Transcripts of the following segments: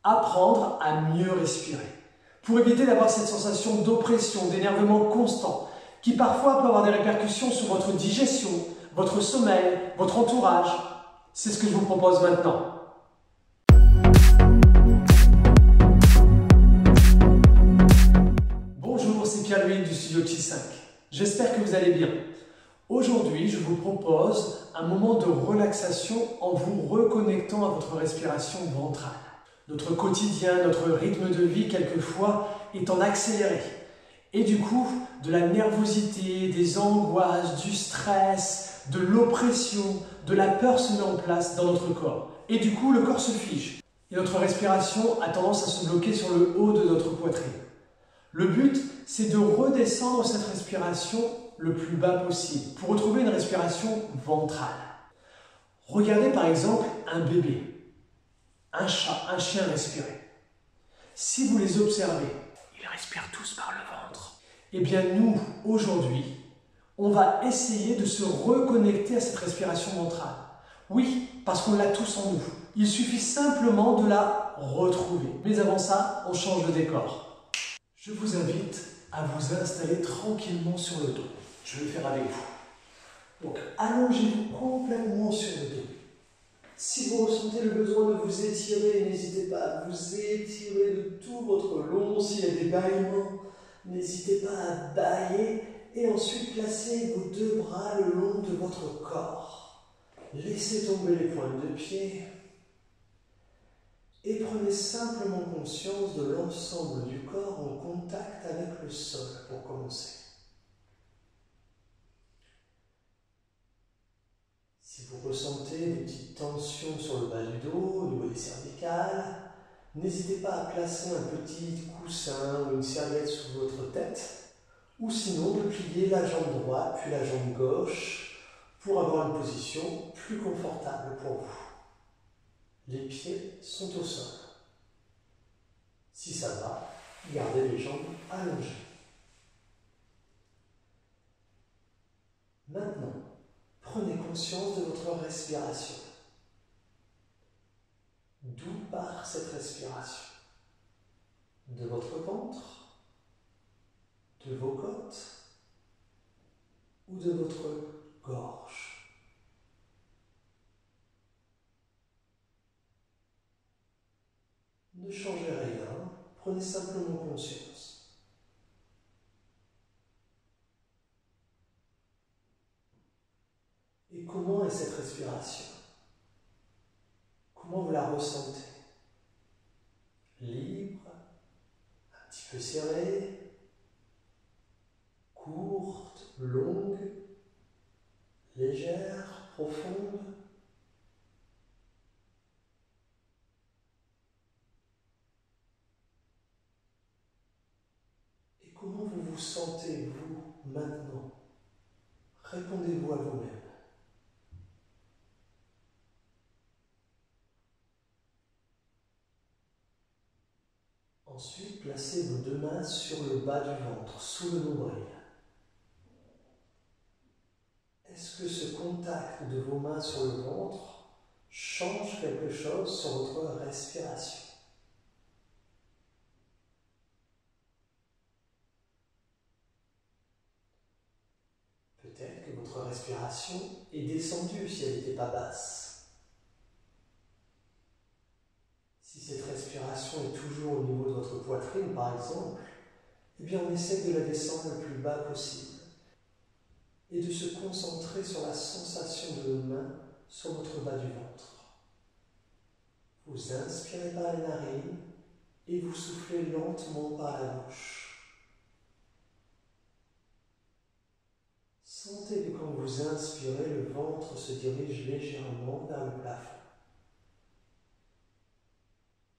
Apprendre à mieux respirer, pour éviter d'avoir cette sensation d'oppression, d'énervement constant, qui parfois peut avoir des répercussions sur votre digestion, votre sommeil, votre entourage. C'est ce que je vous propose maintenant. Bonjour, c'est Pierre-Louis du studio Chi 5. J'espère que vous allez bien. Aujourd'hui, je vous propose un moment de relaxation en vous reconnectant à votre respiration ventrale. Notre quotidien, notre rythme de vie, quelquefois, est en accéléré. Et du coup, de la nervosité, des angoisses, du stress, de l'oppression, de la peur se met en place dans notre corps. Et du coup, le corps se fige. Et notre respiration a tendance à se bloquer sur le haut de notre poitrine. Le but, c'est de redescendre cette respiration le plus bas possible pour retrouver une respiration ventrale. Regardez par exemple un bébé, un chat, un chien respirer. Si vous les observez, ils respirent tous par le ventre. Eh bien nous, aujourd'hui, on va essayer de se reconnecter à cette respiration ventrale. Oui, parce qu'on l'a tous en nous. Il suffit simplement de la retrouver. Mais avant ça, on change de décor. Je vous invite à vous installer tranquillement sur le dos. Je vais le faire avec vous. Donc, allongez-vous complètement sur le dos. Si vous ressentez le besoin de vous étirer, n'hésitez pas à vous étirer de tout votre long. S'il y a des bâillements, n'hésitez pas à bâiller et ensuite placez vos deux bras le long de votre corps. Laissez tomber les pointes de pied et prenez simplement conscience de l'ensemble du corps en contact avec le sol pour commencer. Si vous ressentez des petites tensions sur le bas du dos, au niveau des cervicales, n'hésitez pas à placer un petit coussin ou une serviette sous votre tête, ou sinon de plier la jambe droite puis la jambe gauche pour avoir une position plus confortable pour vous. Les pieds sont au sol. Si ça va, gardez les jambes allongées. Maintenant, prenez conscience de votre respiration. D'où part cette respiration? De votre ventre? De vos côtes? Ou de votre gorge? Ne changez rien, prenez simplement conscience. Et comment est cette respiration? Comment vous la ressentez? Libre, un petit peu serrée, courte, longue, légère, profonde? Et comment vous vous sentez, vous, maintenant? Répondez-vous à vous-même. Ensuite, placez vos deux mains sur le bas du ventre, sous le nombril. Est-ce que ce contact de vos mains sur le ventre change quelque chose sur votre respiration? Peut-être que votre respiration est descendue si elle n'était pas basse. Si cette respiration est toujours au niveau de votre poitrine, par exemple, eh bien on essaie de la descendre le plus bas possible et de se concentrer sur la sensation de nos mains sur votre bas du ventre. Vous inspirez par les narines et vous soufflez lentement par la bouche. Sentez que quand vous inspirez, le ventre se dirige légèrement vers le plafond.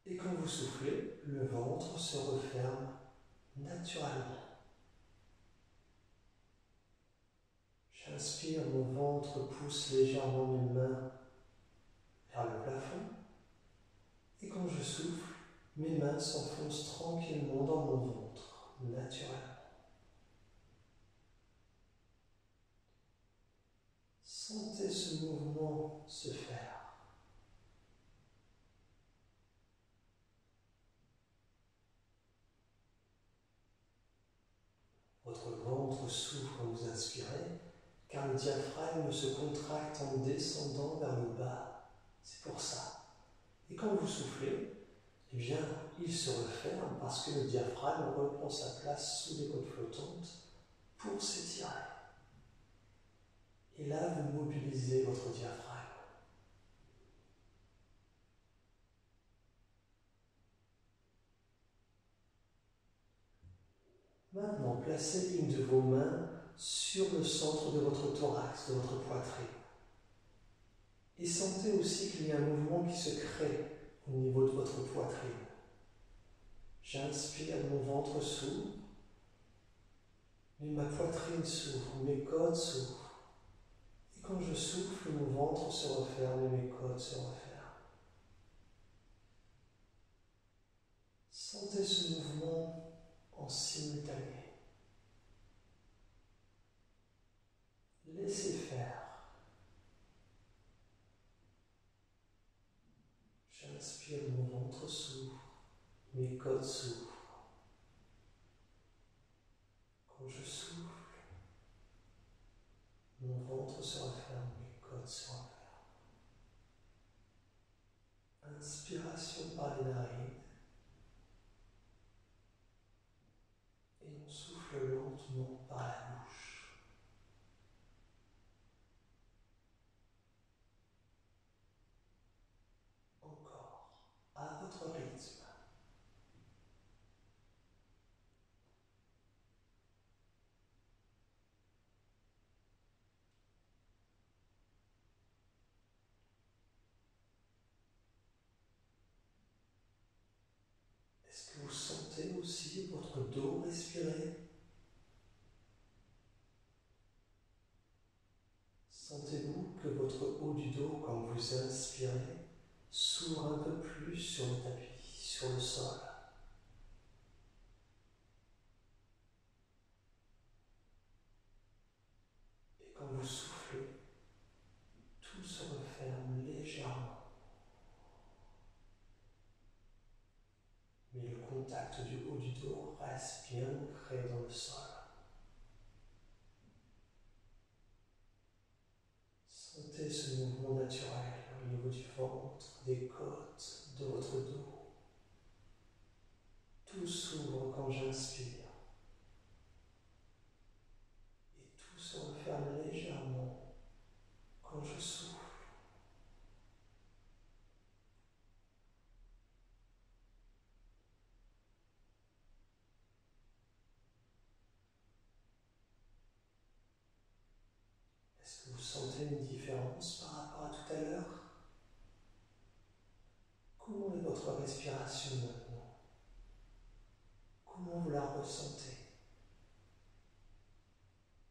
Et quand vous soufflez, le ventre se referme naturellement. J'inspire, mon ventre pousse légèrement mes mains vers le plafond. Et quand je souffle, mes mains s'enfoncent tranquillement dans mon ventre, naturellement. Sentez ce mouvement se faire. ventre s'ouvre quand vous inspirez, car le diaphragme se contracte en descendant vers le bas. C'est pour ça. Et quand vous soufflez, eh bien, il se referme parce que le diaphragme reprend sa place sous les côtes flottantes pour s'étirer. Et là, vous mobilisez votre diaphragme. Maintenant, placez une de vos mains sur le centre de votre thorax, de votre poitrine. Et sentez aussi qu'il y a un mouvement qui se crée au niveau de votre poitrine. J'inspire, mon ventre s'ouvre, mais ma poitrine s'ouvre, mes côtes s'ouvrent. Et quand je souffle, mon ventre se referme et mes côtes se referment. Sentez ce mouvement en simultané. Laissez faire. J'inspire, mon ventre s'ouvre, mes côtes s'ouvrent. Quand je souffle, mon ventre se referme, mes côtes se referment. Inspiration par les narines. Et on souffle lentement par la bouche. Encore, à votre rythme. Est-ce que vous sentez aussi votre dos respirer? Sentez-vous que votre haut du dos, quand vous inspirez, s'ouvre un peu plus sur le tapis, sur le sol. Et quand vous soufflez, tout se referme légèrement. Mais le contact du haut du dos reste bien ancré dans le sol. Sentez ce mouvement naturel au niveau du ventre, des côtes, de votre dos. Tout s'ouvre quand j'inspire. Et tout se referme légèrement quand je souffle. Est-ce que vous sentez une différence par rapport à tout à l'heure? Comment est votre respiration maintenant? Comment vous la ressentez?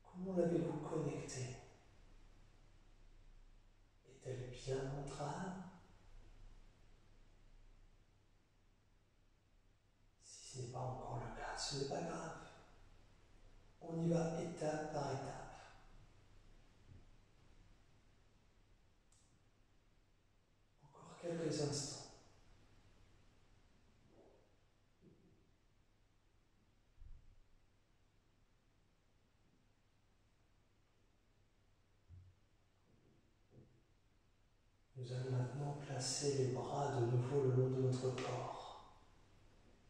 Comment l'avez-vous connectée? Est-elle bien ventrale? Si ce n'est pas encore le cas, ce n'est pas grave. On y va étape par étape. Encore quelques instants. Nous allons maintenant placer les bras de nouveau le long de notre corps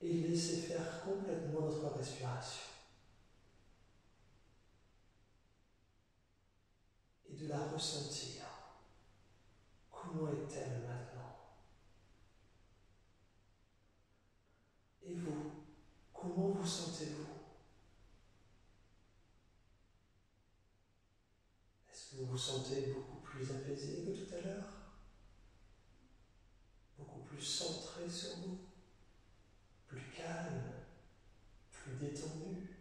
et laisser faire complètement notre respiration. Et de la ressentir. Comment est-elle maintenant? Et vous, comment vous sentez-vous? Est-ce que vous vous sentez beaucoup plus apaisé que tout à l'heure? Beaucoup plus centré sur vous? Plus calme? Plus détendu?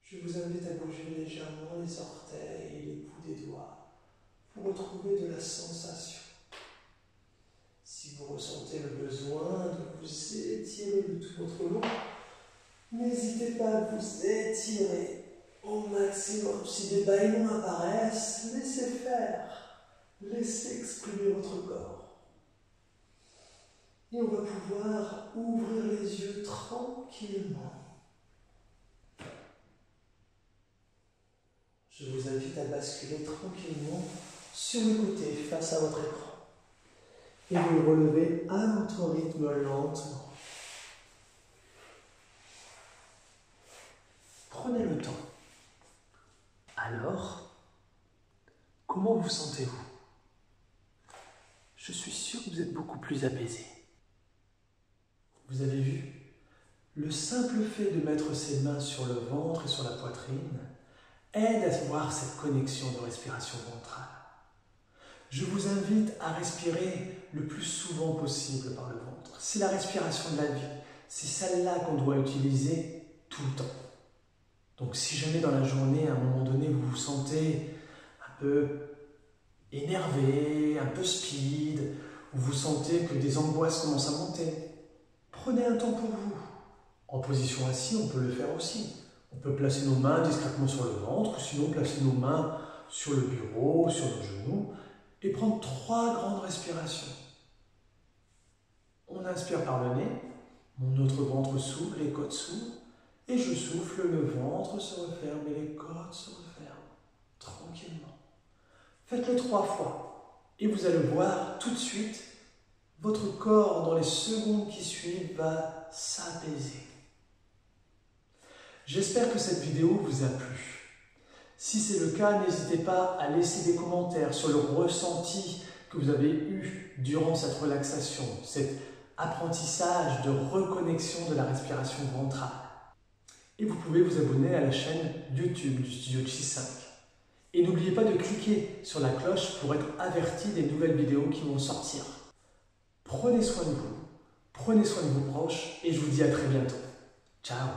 Je vous invite à bouger légèrement les orteils et les bouts des doigts pour retrouver de la sensation. Si vous ressentez le besoin de vous étirer de tout votre long, n'hésitez pas à vous étirer au maximum. Si des bâillements apparaissent, laissez faire. Laissez exprimer votre corps. Et on va pouvoir ouvrir les yeux tranquillement. Je vous invite à basculer tranquillement sur le côté face à votre écran. Et vous le relevez à votre rythme lentement. Prenez le temps. Alors, comment vous sentez-vous? Je suis sûr que vous êtes beaucoup plus apaisé. Vous avez vu? Le simple fait de mettre ses mains sur le ventre et sur la poitrine aide à voir cette connexion de respiration ventrale. Je vous invite à respirer le plus souvent possible par le ventre. C'est la respiration de la vie. C'est celle-là qu'on doit utiliser tout le temps. Donc si jamais dans la journée, à un moment donné, vous vous sentez un peu énervé, un peu speed, ou vous sentez que des angoisses commencent à monter, prenez un temps pour vous. En position assise, on peut le faire aussi. On peut placer nos mains discrètement sur le ventre, ou sinon placer nos mains sur le bureau, sur nos genoux, et prendre 3 grandes respirations. On inspire par le nez, notre ventre s'ouvre, les côtes s'ouvrent, et je souffle, le ventre se referme et les côtes se referment, tranquillement. Faites-le 3 fois, et vous allez voir tout de suite, votre corps, dans les secondes qui suivent, va s'apaiser. J'espère que cette vidéo vous a plu. Si c'est le cas, n'hésitez pas à laisser des commentaires sur le ressenti que vous avez eu durant cette relaxation, cet apprentissage de reconnexion de la respiration ventrale. Et vous pouvez vous abonner à la chaîne YouTube du Studio Chi 5. Et n'oubliez pas de cliquer sur la cloche pour être averti des nouvelles vidéos qui vont sortir. Prenez soin de vous, prenez soin de vos proches et je vous dis à très bientôt. Ciao!